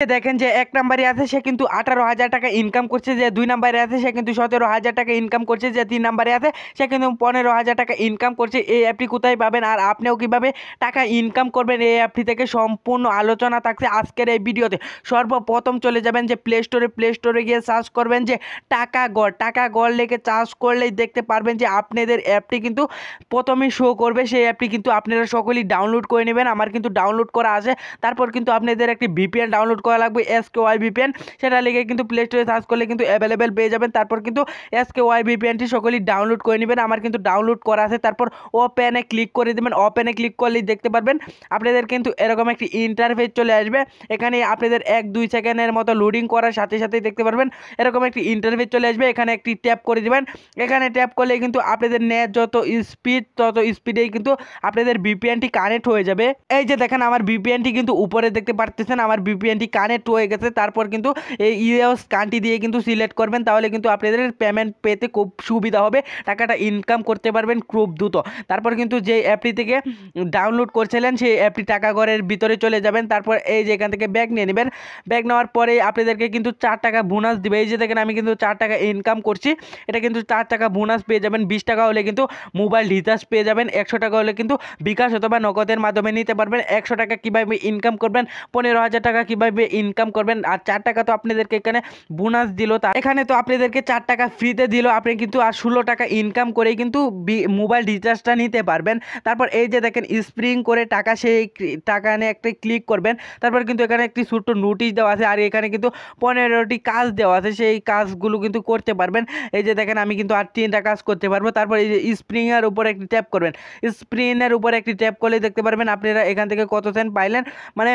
দেখেন যে ১ নাম্বারে আছে সে কিন্তু ১৮,০০০ টাকা ইনকাম করছে, যে ২ নাম্বারে আছে সে কিন্তু ১৭,০০০ টাকা ইনকাম করছে, যে ৩ নাম্বারে আছে সে কিন্তু ১৫,০০০ টাকা ইনকাম করছে। এই অ্যাপটি কোথায় পাবেন আর আপনিও কিভাবে টাকা ইনকাম করবেন এই অ্যাপটি থেকে সম্পূর্ণ আলোচনা থাকছে আজকের এই ভিডিওতে। সর্বপ্রথম চলে যাবেন যে প্লে স্টোরে গিয়ে সার্চ করবেন যে টাকা গড় লিখে সার্চ করলেই দেখতে পারবেন যে আপনাদের অ্যাপটি কিন্তু প্রথমেই শো করবে। সেই অ্যাপটি কিন্তু আপনারা সকলেই ডাউনলোড করে নেবেন। আমার কিন্তু ডাউনলোড করা আছে। তারপর কিন্তু আপনাদের একটি ভিপিএন ডাউনলোড করা লাগবে, SKY ভিপিএন। সেটা লিখে কিন্তু প্লে স্টোরে সার্চ করলে কিন্তু অ্যাভেলেবেল পেয়ে যাবেন। তারপর কিন্তু SKY ভিপিএনটি সকলেই ডাউনলোড করে নেবেন। আমার কিন্তু ডাউনলোড করা আছে। তারপর ওপেনে ক্লিক করে দেবেন। ওপেনে ক্লিক করলেই দেখতে পারবেন আপনাদের কিন্তু এরকম একটি ইন্টারফেস চলে আসবে। এখানে আপনাদের ১-২ সেকেন্ডের মতো লোডিং করার সাথে সাথেই দেখতে পারবেন এরকম একটি ইন্টারফেস চলে আসবে। এখানে একটি ট্যাপ করে দিবেন। এখানে ট্যাপ করলে কিন্তু আপনাদের নেট যত স্পিড তত স্পিডেই কিন্তু আপনাদের ভিপিএনটি কানেক্ট হয়ে যাবে। এই যে দেখেন আমার ভিপিএনটি কিন্তু উপরে দেখতে পারতেছেন আমার ভিপিএনটি কানেক্ট হয়ে গেছে। তারপর কিন্তু এই ইউএস কান্ট্রি দিয়ে কিন্তু সিলেক্ট করবেন, তাহলে কিন্তু আপনাদের পেমেন্ট পেতে খুব সুবিধা হবে, টাকাটা ইনকাম করতে পারবেন খুব দ্রুত। তারপর কিন্তু যে অ্যাপটি থেকে ডাউনলোড করছিলেন সেই অ্যাপটি টাকা ঘরের ভিতরে চলে যাবেন। তারপর এই যে এখান থেকে ব্যাগ নিয়ে নেবেন। ব্যাগ নেওয়ার পরে আপনাদেরকে কিন্তু 4 টাকা বোনাস দিবে। এই যে দেখেন আমি কিন্তু 4 টাকা ইনকাম করছি, এটা কিন্তু 4 টাকা বোনাস পেয়ে যাবেন। 20 টাকা হলে কিন্তু মোবাইল রিচার্জ পেয়ে যাবেন। 100 টাকা হলে কিন্তু বিকাশ অথবা নগদের মাধ্যমে নিতে পারবেন। 100 টাকা কীভাবে ইনকাম করবেন, 15,000 টাকা কীভাবে ইনকাম করবেন, আর 4 টাকা তো আপনাদেরকে এখানে বোনাস দিল। তা এখানে তো আপনাদেরকে 4 টাকা ফ্রিতে দিল, আপনি কিন্তু আর 16 টাকা ইনকাম করেই কিন্তু মোবাইল রিচার্জটা নিতে পারবেন। তারপর এই যে দেখেন স্প্রিং করে টাকা, সেই টাকা নিয়ে একটা ক্লিক করবেন। তারপর কিন্তু এখানে একটি ছোট্ট নোটিশ দেওয়া আছে, আর এখানে কিন্তু 15টি কাজ দেওয়া আছে, সেই কাজগুলো কিন্তু করতে পারবেন। এই যে দেখেন আমি কিন্তু আর 3টা কাজ করতে পারবো। তারপর এই যে স্প্রিংয়ের উপরে একটি ট্যাপ করবেন। স্প্রিনের উপরে একটি ট্যাপ করলে দেখতে পারবেন আপনারা এখান থেকে কত সেন্ট পাইলেন, মানে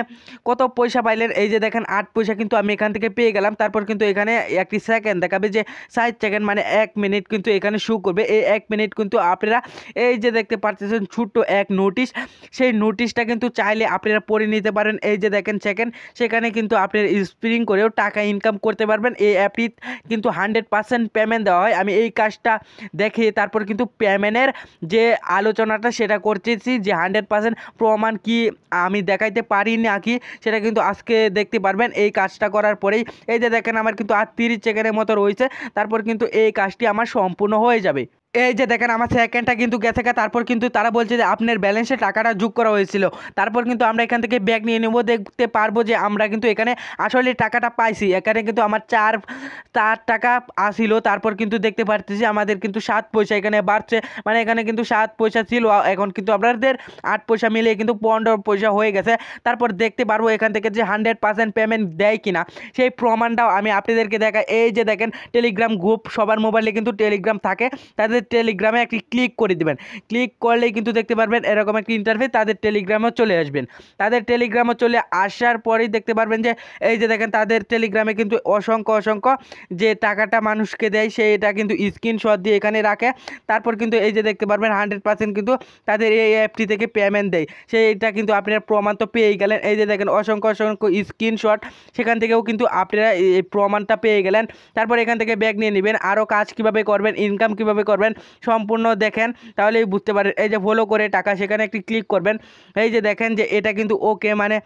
কত পয়সা পাইলেন। এই যে দেখেন 8 পয়সা কিন্তু আমি এখান থেকে পেয়ে গেলাম। তারপর কিন্তু এখানে একটি সেকেন্ড দেখাবে যে 60 সেকেন্ড, মানে 1 মিনিট কিন্তু এখানে শো করবে। এই 1 মিনিট কিন্তু আপনারা এই যে দেখতে পাচ্ছেন ছোট্ট এক নোটিশ, সেই নোটিশটা কিন্তু চাইলে আপনারা পড়ে নিতে পারেন। এই যে দেখেন সেকেন্ড, সেখানে কিন্তু আপনারা স্প্রিং করেও টাকা ইনকাম করতে পারবেন। এই অ্যাপটি কিন্তু 100% পেমেন্ট দেওয়া হয়। আমি এই কাজটা দেখে তারপর কিন্তু পেমেন্টের যে আলোচনাটা সেটা করতেছি, যে 100% প্রমাণ কি আমি দেখাইতে পারি নাকি সেটা কিন্তু আজকে দেখতে পারবেন এই কাজটা করার পরেই। এই যে দেখেন আমার কিন্তু আর 30 সেকেন্ডের মতো রয়েছে, তারপর কিন্তু এই কাজটি আমার সম্পূর্ণ হয়ে যাবে। এই যে দেখেন আমার সেকেন্ডটা কিন্তু গেছে। তারপর কিন্তু তারা বলছে যে আপনার ব্যালেন্সে টাকাটা যোগ করা হয়েছিল। তারপর কিন্তু আমরা এখান থেকে ব্যাগ নিয়ে নেব, দেখতে পারবো যে আমরা কিন্তু এখানে আসলে টাকাটা পাইছি। এখানে কিন্তু আমার 4 টাকা আসিল। তারপর কিন্তু দেখতে পারতেছি আমাদের কিন্তু 7 পয়সা এখানে বাড়ছে, মানে এখানে কিন্তু 7 পয়সা ছিল, এখন কিন্তু আপনাদের 8 পয়সা মিলিয়ে কিন্তু 15 পয়সা হয়ে গেছে। তারপর দেখতে পারবো এখান থেকে যে 100% পেমেন্ট দেয় কিনা সেই প্রমাণটাও আমি আপনাদেরকে দেখাই। এই যে দেখেন টেলিগ্রাম গ্রুপ, সবার মোবাইলে কিন্তু টেলিগ্রাম থাকে, তাদের টেলিগ্রামে একটি ক্লিক করে দিবেন। ক্লিক করলেই কিন্তু দেখতে পারবেন এরকম একটি ইন্টারফেস, তাদের টেলিগ্রামও চলে আসবেন। তাদের টেলিগ্রামও চলে আসার পরেই দেখতে পারবেন যে এই যে দেখেন তাদের টেলিগ্রামে কিন্তু অসংখ্য যে টাকাটা মানুষকে দেয় সেইটা কিন্তু স্ক্রিনশট দিয়ে এখানে রাখে। তারপর কিন্তু এই যে দেখতে পারবেন 100% কিন্তু তাদের এই অ্যাপটি থেকে পেমেন্ট দেয়, সেইটা কিন্তু আপনারা প্রমাণ তো পেয়েই গেলেন। এই যে দেখেন অসংখ্য স্ক্রিনশট, সেখান থেকেও কিন্তু আপনারা এই প্রমাণটা পেয়ে গেলেন। তারপর এখান থেকে ব্যাগ নিয়ে নেবেন। আরও কাজ কিভাবে করবেন, ইনকাম কিভাবে করবেন সম্পূর্ণ দেখেন, তাহলেই বুঝতে পারেন। এই যে ফলো করে টাকা, সেখানে একটি ক্লিক করবেন। এই যে দেখেন যে এটা কিন্তু ওকে, মানে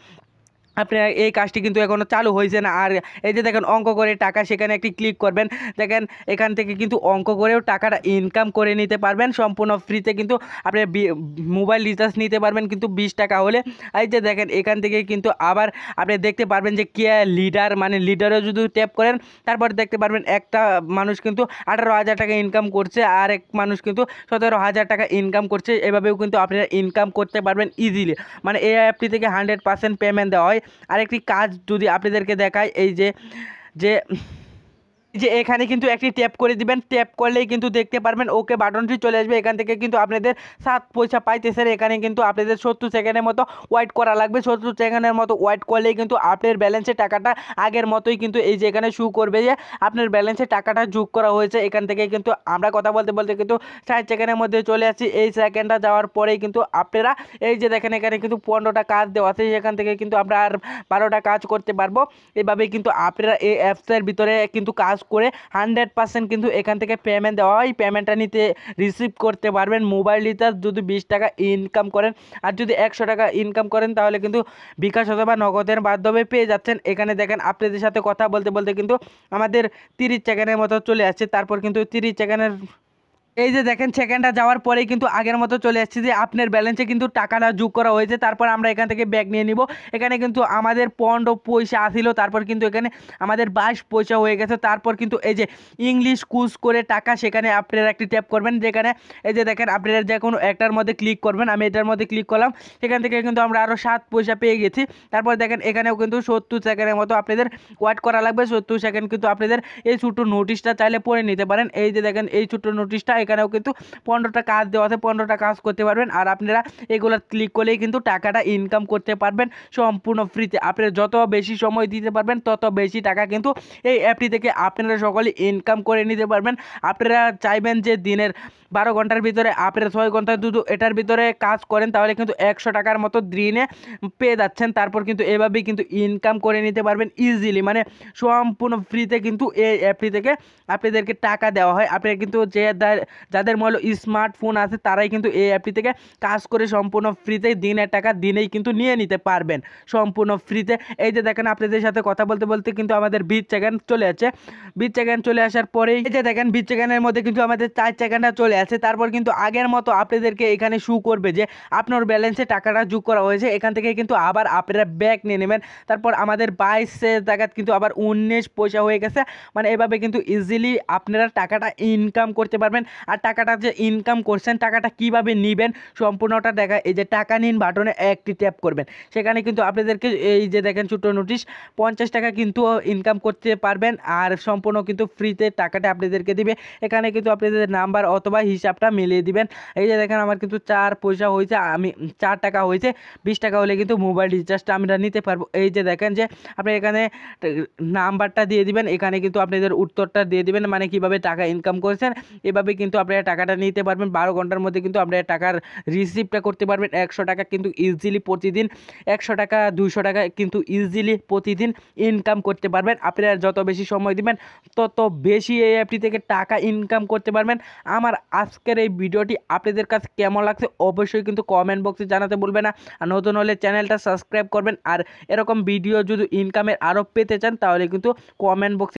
আপনার এই কাজটি কিন্তু এখনও চালু হয়েছে না। আর এই যে দেখেন অঙ্ক করে টাকা, সেখানে একটি ক্লিক করবেন। দেখেন এখান থেকে কিন্তু অঙ্ক করেও টাকাটা ইনকাম করে নিতে পারবেন সম্পূর্ণ ফ্রিতে। কিন্তু আপনি মোবাইল রিচার্জ নিতে পারবেন কিন্তু 20 টাকা হলে। এই যে দেখেন এখান থেকে কিন্তু আবার আপনি দেখতে পারবেন যে কে লিডার, মানে লিডারও যদি ট্যাপ করেন তারপর দেখতে পারবেন একটা মানুষ কিন্তু 18,000 টাকা ইনকাম করছে, আর এক মানুষ কিন্তু 17,000 টাকা ইনকাম করছে। এভাবেও কিন্তু আপনারা ইনকাম করতে পারবেন ইজিলি, মানে এই অ্যাপটি থেকে 100% পেমেন্ট দেওয়া হয়। আরেকটি কাজ যদি আপনাদেরকে দেখায়, এই যে যে যে এখানে কিন্তু একটি ট্যাপ করে দিবেন। ট্যাপ করলেই কিন্তু দেখতে পারবেন ওকে বাটনটি চলে আসবে। এখান থেকে কিন্তু আপনাদের 7 পয়সা পাইতেছেন। এখানে কিন্তু আপনাদের 70 সেকেন্ডের মতো ওয়েট করা লাগবে। 70 সেকেন্ডের মতো ওয়েট করলেই কিন্তু আপনার ব্যালেন্সে টাকাটা আগের মতোই কিন্তু এই যে এখানে শো করবে যে আপনার ব্যালেন্সে টাকাটা যোগ করা হয়েছে। এখান থেকে কিন্তু আমরা কথা বলতে বলতে কিন্তু 60 সেকেন্ডের মধ্যে চলে আসছি। এই সেকেন্ডটা যাওয়ার পরেই কিন্তু আপনারা এই যে দেখেন এখানে কিন্তু 15টা কাজ দেওয়া আছে, সেখান থেকে কিন্তু আমরা আর 12টা কাজ করতে পারবো। এভাবে কিন্তু আপনারা এই অ্যাপসের ভিতরে কিন্তু কাজ করে 100% কিন্তু এখান থেকে পেমেন্ট দেওয়া হয়। পেমেন্টটা নিতে রিসিভ করতে পারবেন মোবাইল রিচার্জ যদি 20 টাকা ইনকাম করেন, আর যদি 100 টাকা ইনকাম করেন তাহলে কিন্তু বিকাশ অথবা নগদের মাধ্যমে পেয়ে যাচ্ছেন। এখানে দেখেন আপনাদের সাথে কথা বলতে বলতে কিন্তু আমাদের 30 সেকেন্ডের মতো চলে আসছে। তারপর কিন্তু 30 সেকেন্ডের এই যে দেখেন সেকেন্ডটা যাওয়ার পরেই কিন্তু আগের মতো চলে আসছে যে আপনার ব্যালেন্সে কিন্তু টাকাটা যোগ করা হয়েছে। তারপর আমরা এখান থেকে ব্যাগ নিয়ে নিব। এখানে কিন্তু আমাদের 15 পয়সা আসিল, তারপর কিন্তু এখানে আমাদের 22 পয়সা হয়ে গেছে। তারপর কিন্তু এই যে ইংলিশ কুজ করে টাকা, সেখানে আপনারা একটি ট্যাপ করবেন, যেখানে এই যে দেখেন আপনারা যে কোনো একটার মধ্যে ক্লিক করবেন। আমি এটার মধ্যে ক্লিক করলাম, সেখান থেকে কিন্তু আমরা আরও 7 পয়সা পেয়ে গেছি। তারপর দেখেন এখানেও কিন্তু 70 সেকেন্ডের মতো আপনাদের ওয়েট করা লাগবে। 70 সেকেন্ড কিন্তু আপনাদের এই ছোট্ট নোটিশটা চাইলে পড়ে নিতে পারেন। এই যে দেখেন এই ছোট্ট নোটিশটা, এখানেও কিন্তু 15টা কাজ দেওয়া আছে, 15টা কাজ করতে পারবেন। আর আপনারা এগুলো ক্লিক করলেই কিন্তু টাকাটা ইনকাম করতে পারবেন সম্পূর্ণ ফ্রিতে। আপনারা যত বেশি সময় দিতে পারবেন তত বেশি টাকা কিন্তু এই অ্যাপটি থেকে আপনারা সকলে ইনকাম করে নিতে পারবেন। আপনারা চাইবেন যে দিনের 12 ঘন্টার ভিতরে আপনারা 6 ঘন্টা শুধু এটার ভিতরে কাজ করেন, তাহলে কিন্তু 100 টাকার মতো দিনে পেয়ে যাচ্ছেন। তারপর কিন্তু এভাবেই কিন্তু ইনকাম করে নিতে পারবেন ইজিলি, মানে সম্পূর্ণ ফ্রিতে কিন্তু এই অ্যাপটি থেকে আপনাদেরকে টাকা দেওয়া হয়। আপনারা কিন্তু যাদের মোবাইল স্মার্টফোন আছে তারাই কিন্তু এই অ্যাপটি থেকে কাজ করে সম্পূর্ণ ফ্রিতে দিনের টাকা দিনেই কিন্তু নিয়ে নিতে পারবেন সম্পূর্ণ ফ্রিতে। এই যে দেখেন আপনাদের সাথে কথা বলতে বলতে কিন্তু আমাদের 20 সেকেন্ড চলে আসছে। 20 সেকেন্ড চলে আসার পরেই এই যে দেখেন 20 সেকেন্ডের মধ্যে কিন্তু আমাদের 4 সেকেন্ডটা চলে আসছে। তারপর কিন্তু আগের মতো আপনাদেরকে এখানে শু করবে যে আপনার ব্যালেন্সে টাকাটা যোগ করা হয়েছে। এখান থেকে কিন্তু আবার আপনারা ব্যাক নিয়ে নেবেন। তারপর আমাদের 22 টাকা কিন্তু আবার 19 পয়সা হয়ে গেছে। মানে এভাবে কিন্তু ইজিলি আপনারা টাকাটা ইনকাম করতে পারবেন। আর টাকাটা যে ইনকাম করছেন টাকাটা কিভাবে নেবেন সম্পূর্ণটা দেখা, এই যে টাকা নিন বাটনে একটি ট্যাপ করবেন। সেখানে কিন্তু আপনাদেরকে এই যে দেখেন ছোট নোটিশ 50 টাকা কিন্তু ইনকাম করতে পারবেন, আর সম্পূর্ণ কিন্তু ফ্রিতে টাকাটা আপনাদেরকে দিবে। এখানে কিন্তু আপনাদের নাম্বার অথবা হিসাবটা মিলিয়ে দিবেন। এই যে দেখেন আমার কিন্তু 4 পয়সা হয়েছে, আমি 4 টাকা হয়েছে। 20 টাকা হলে কিন্তু মোবাইল রিচার্জটা আমরা নিতে পারবো। এই যে দেখেন যে আপনি এখানে নাম্বারটা দিয়ে দিবেন, এখানে কিন্তু আপনাদের উত্তরটা দিয়ে দিবেন, মানে কিভাবে টাকা ইনকাম করেছেন। এভাবে কিন্তু আপনারা টাকাটা নিতে পারবেন। 12 ঘন্টার মধ্যে কিন্তু আপনারা টাকার রিসিভটা করতে পারবেন। 100 টাকা কিন্তু ইজিলি প্রতিদিন 100 টাকা 200 টাকা কিন্তু ইজিলি প্রতিদিন ইনকাম করতে পারবেন। আপনারা যত বেশি সময় দিবেন তত বেশি এই অ্যাপটি থেকে টাকা ইনকাম করতে পারবেন। আমার আজকের এই ভিডিওটি আপনাদের কাছে কেমন লাগছে অবশ্যই কিন্তু কমেন্ট বক্সে জানাতে ভুলবেন না। আর নতুন হলে চ্যানেলটা সাবস্ক্রাইব করবেন। আর এরকম ভিডিও যদি ইনকামের আরও পেতে চান তাহলে কিন্তু কমেন্ট বক্সে